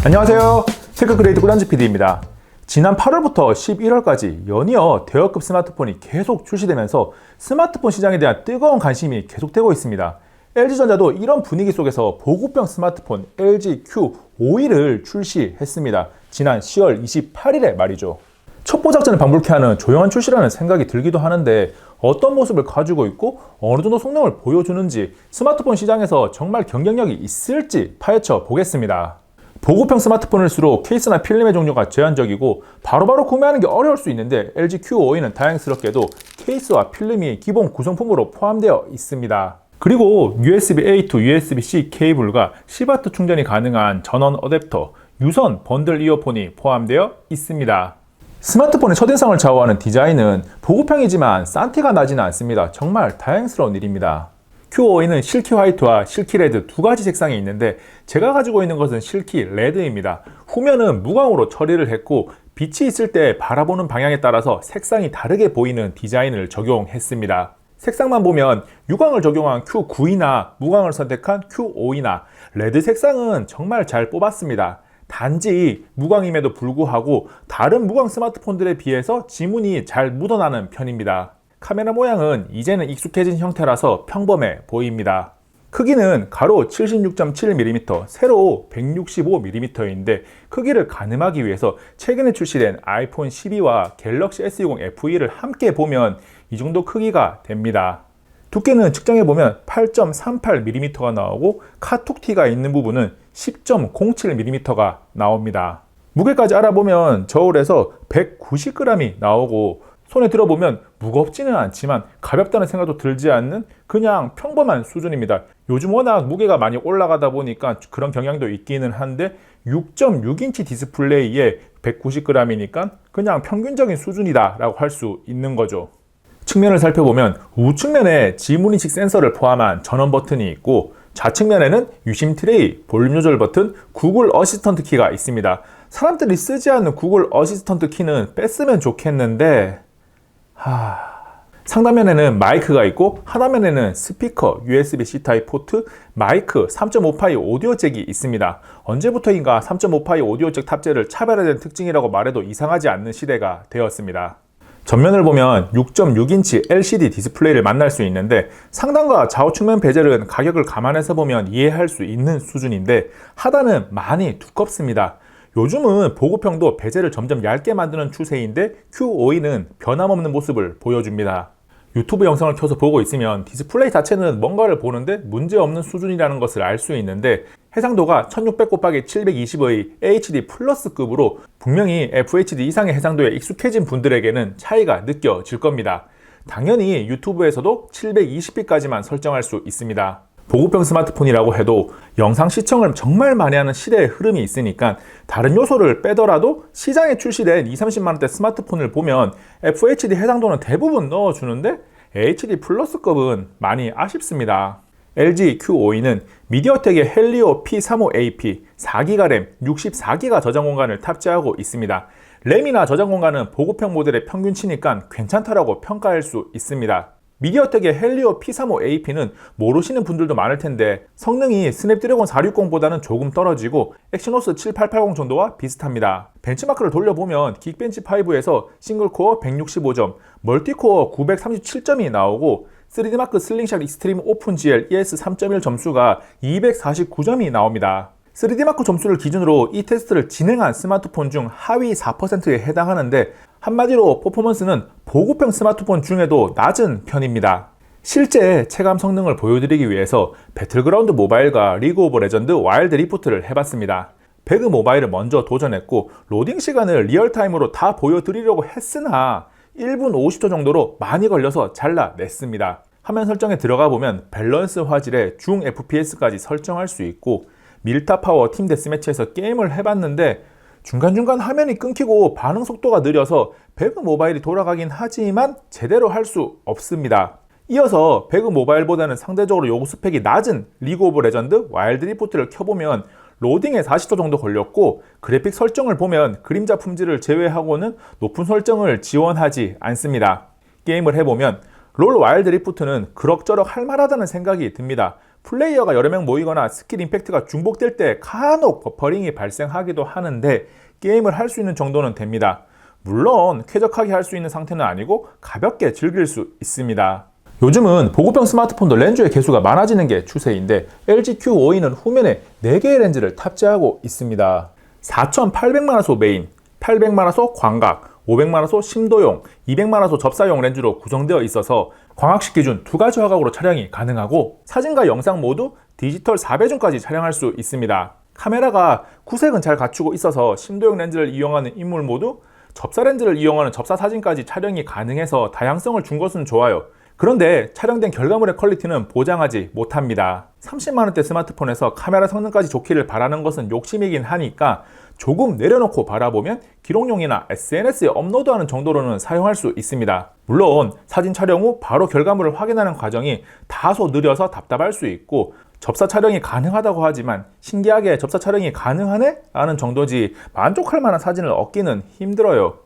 안녕하세요. 테크그레이드 꿀한지 PD입니다. 지난 8월부터 11월까지 연이어 대여급 스마트폰이 계속 출시되면서 스마트폰 시장에 대한 뜨거운 관심이 계속되고 있습니다. LG전자도 이런 분위기 속에서 보급형 스마트폰 LG Q51을 출시했습니다. 지난 10월 28일에 말이죠. 첩보 작전을 방불케 하는 조용한 출시라는 생각이 들기도 하는데 어떤 모습을 가지고 있고 어느 정도 성능을 보여주는지 스마트폰 시장에서 정말 경쟁력이 있을지 파헤쳐 보겠습니다. 보급형 스마트폰일수록 케이스나 필름의 종류가 제한적이고 바로바로 구매하는 게 어려울 수 있는데 LG Q51은 다행스럽게도 케이스와 필름이 기본 구성품으로 포함되어 있습니다. 그리고 USB-A to USB-C 케이블과 10W 충전이 가능한 전원 어댑터, 유선 번들 이어폰이 포함되어 있습니다. 스마트폰의 첫인상을 좌우하는 디자인은 보급형이지만 싼 티가 나지는 않습니다. 정말 다행스러운 일입니다. Q51은 실키 화이트와 실키 레드 두 가지 색상이 있는데 제가 가지고 있는 것은 실키 레드입니다. 후면은 무광으로 처리를 했고 빛이 있을 때 바라보는 방향에 따라서 색상이 다르게 보이는 디자인을 적용했습니다. 색상만 보면 유광을 적용한 Q9이나 무광을 선택한 Q52나 레드 색상은 정말 잘 뽑았습니다. 단지 무광임에도 불구하고 다른 무광 스마트폰들에 비해서 지문이 잘 묻어나는 편입니다. 카메라 모양은 이제는 익숙해진 형태라서 평범해 보입니다. 크기는 가로 76.7mm, 세로 165mm인데 크기를 가늠하기 위해서 최근에 출시된 아이폰 12와 갤럭시 S20 FE를 함께 보면 이 정도 크기가 됩니다. 두께는 측정해보면 8.38mm가 나오고 카툭티가 있는 부분은 10.07mm가 나옵니다. 무게까지 알아보면 저울에서 190g이 나오고 손에 들어보면 무겁지는 않지만 가볍다는 생각도 들지 않는 그냥 평범한 수준입니다. 요즘 워낙 무게가 많이 올라가다 보니까 그런 경향도 있기는 한데 6.6인치 디스플레이에 190g이니까 그냥 평균적인 수준이다 라고 할 수 있는 거죠. 측면을 살펴보면 우측면에 지문인식 센서를 포함한 전원 버튼이 있고 좌측면에는 유심 트레이, 볼륨 조절 버튼, 구글 어시스턴트 키가 있습니다. 사람들이 쓰지 않는 구글 어시스턴트 키는 뺐으면 좋겠는데 상단면에는 마이크가 있고 하단면에는 스피커, USB-C 타입 포트, 마이크, 3.5파이 오디오 잭이 있습니다. 언제부터인가 3.5파이 오디오 잭 탑재를 차별화된 특징이라고 말해도 이상하지 않는 시대가 되었습니다. 전면을 보면 6.6인치 LCD 디스플레이를 만날 수 있는데 상단과 좌우 측면 베젤은 가격을 감안해서 보면 이해할 수 있는 수준인데 하단은 많이 두껍습니다. 요즘은 보급형도 베젤을 점점 얇게 만드는 추세인데 Q52는 변함없는 모습을 보여줍니다. 유튜브 영상을 켜서 보고 있으면 디스플레이 자체는 뭔가를 보는데 문제없는 수준이라는 것을 알 수 있는데 해상도가 1600곱하기720의 HD 플러스급으로 분명히 FHD 이상의 해상도에 익숙해진 분들에게는 차이가 느껴질 겁니다. 당연히 유튜브에서도 720p까지만 설정할 수 있습니다. 보급형 스마트폰이라고 해도 영상 시청을 정말 많이 하는 시대의 흐름이 있으니까 다른 요소를 빼더라도 시장에 출시된 20-30만원대 스마트폰을 보면 FHD 해상도는 대부분 넣어주는데 HD 플러스급은 많이 아쉽습니다. LG Q52는 미디어텍의 헬리오 P35AP 4GB 램, 64GB 저장 공간을 탑재하고 있습니다. 램이나 저장 공간은 보급형 모델의 평균치니까 괜찮다라고 평가할 수 있습니다. 미디어텍의 헬리오 P35AP는 모르시는 분들도 많을 텐데 성능이 스냅드래곤 460보다는 조금 떨어지고 엑시노스 7880 정도와 비슷합니다. 벤치마크를 돌려보면 긱벤치5에서 싱글코어 165점, 멀티코어 937점이 나오고 3D마크 슬링샷 익스트림 오픈 GL ES 3.1 점수가 249점이 나옵니다. 3D마크 점수를 기준으로 이 테스트를 진행한 스마트폰 중 하위 4%에 해당하는데 한마디로 퍼포먼스는 보급형 스마트폰 중에도 낮은 편입니다. 실제 체감 성능을 보여드리기 위해서 배틀그라운드 모바일과 리그 오브 레전드 와일드 리프트를 해봤습니다. 배그 모바일을 먼저 도전했고 로딩 시간을 리얼타임으로 다 보여드리려고 했으나 1분 50초 정도로 많이 걸려서 잘라냈습니다. 화면 설정에 들어가 보면 밸런스 화질에 중 FPS까지 설정할 수 있고 밀타 파워 팀 데스매치에서 게임을 해봤는데 중간중간 화면이 끊기고 반응 속도가 느려서 배그 모바일이 돌아가긴 하지만 제대로 할 수 없습니다. 이어서 배그 모바일보다는 상대적으로 요구 스펙이 낮은 리그 오브 레전드 와일드 리프트를 켜보면 로딩에 40초 정도 걸렸고 그래픽 설정을 보면 그림자 품질을 제외하고는 높은 설정을 지원하지 않습니다. 게임을 해보면 롤 와일드 리프트는 그럭저럭 할만하다는 생각이 듭니다. 플레이어가 여러 명 모이거나 스킬 임팩트가 중복될 때 간혹 버퍼링이 발생하기도 하는데 게임을 할 수 있는 정도는 됩니다. 물론 쾌적하게 할 수 있는 상태는 아니고 가볍게 즐길 수 있습니다. 요즘은 보급형 스마트폰도 렌즈의 개수가 많아지는 게 추세인데 LG Q52는 후면에 4개의 렌즈를 탑재하고 있습니다. 4800만화소 메인, 800만화소 광각, 500만화소 심도용, 200만화소 접사용 렌즈로 구성되어 있어서 광학식 기준 2가지 화각으로 촬영이 가능하고 사진과 영상 모두 디지털 4배중까지 촬영할 수 있습니다. 카메라가 구색은 잘 갖추고 있어서 심도용 렌즈를 이용하는 인물 모두, 접사 렌즈를 이용하는 접사 사진까지 촬영이 가능해서 다양성을 준 것은 좋아요. 그런데 촬영된 결과물의 퀄리티는 보장하지 못합니다. 30만원대 스마트폰에서 카메라 성능까지 좋기를 바라는 것은 욕심이긴 하니까 조금 내려놓고 바라보면 기록용이나 SNS에 업로드하는 정도로는 사용할 수 있습니다. 물론 사진 촬영 후 바로 결과물을 확인하는 과정이 다소 느려서 답답할 수 있고 접사 촬영이 가능하다고 하지만 신기하게 접사 촬영이 가능하네? 라는 정도지 만족할 만한 사진을 얻기는 힘들어요.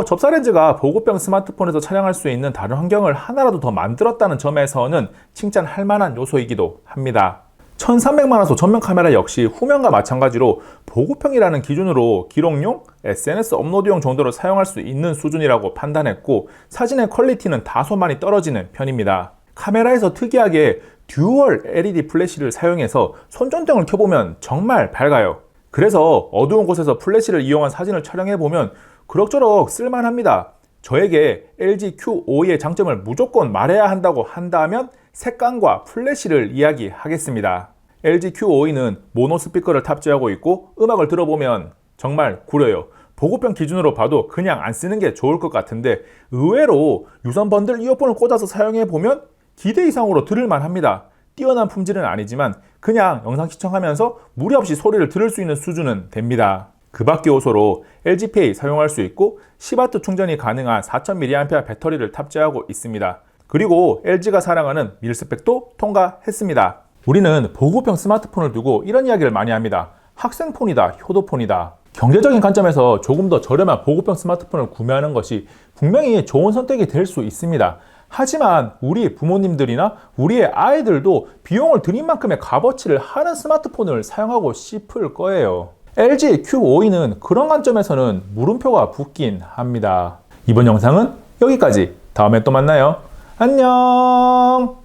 접사 렌즈가 보급형 스마트폰에서 촬영할 수 있는 다른 환경을 하나라도 더 만들었다는 점에서는 칭찬할 만한 요소이기도 합니다. 1300만화소 전면 카메라 역시 후면과 마찬가지로 보급형이라는 기준으로 기록용, SNS 업로드용 정도로 사용할 수 있는 수준이라고 판단했고 사진의 퀄리티는 다소 많이 떨어지는 편입니다. 카메라에서 특이하게 듀얼 LED 플래시를 사용해서 손전등을 켜보면 정말 밝아요. 그래서 어두운 곳에서 플래시를 이용한 사진을 촬영해보면 그럭저럭 쓸만합니다. 저에게 LG Q52의 장점을 무조건 말해야 한다고 한다면 색감과 플래시를 이야기하겠습니다. LG Q52는 모노 스피커를 탑재하고 있고 음악을 들어보면 정말 구려요. 보급형 기준으로 봐도 그냥 안 쓰는 게 좋을 것 같은데 의외로 유선 번들 이어폰을 꽂아서 사용해보면 기대 이상으로 들을만 합니다. 뛰어난 품질은 아니지만 그냥 영상 시청하면서 무리 없이 소리를 들을 수 있는 수준은 됩니다. 그 밖의 요소로 LGPA 사용할 수 있고 10W 충전이 가능한 4000mAh 배터리를 탑재하고 있습니다. 그리고 LG가 사랑하는 밀스펙도 통과했습니다. 우리는 보급형 스마트폰을 두고 이런 이야기를 많이 합니다. 학생폰이다, 효도폰이다. 경제적인 관점에서 조금 더 저렴한 보급형 스마트폰을 구매하는 것이 분명히 좋은 선택이 될 수 있습니다. 하지만 우리 부모님들이나 우리의 아이들도 비용을 들인 만큼의 값어치를 하는 스마트폰을 사용하고 싶을 거예요. LG Q52는 그런 관점에서는 물음표가 붙긴 합니다. 이번 영상은 여기까지. 다음에 또 만나요. 안녕.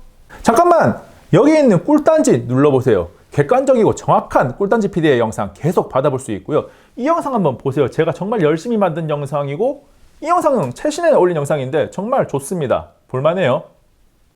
잠깐만! 여기 있는 꿀단지 눌러보세요. 객관적이고 정확한 꿀단지 PD의 영상 계속 받아볼 수 있고요. 이 영상 한번 보세요. 제가 정말 열심히 만든 영상이고 이 영상은 최신에 올린 영상인데 정말 좋습니다. 볼만해요.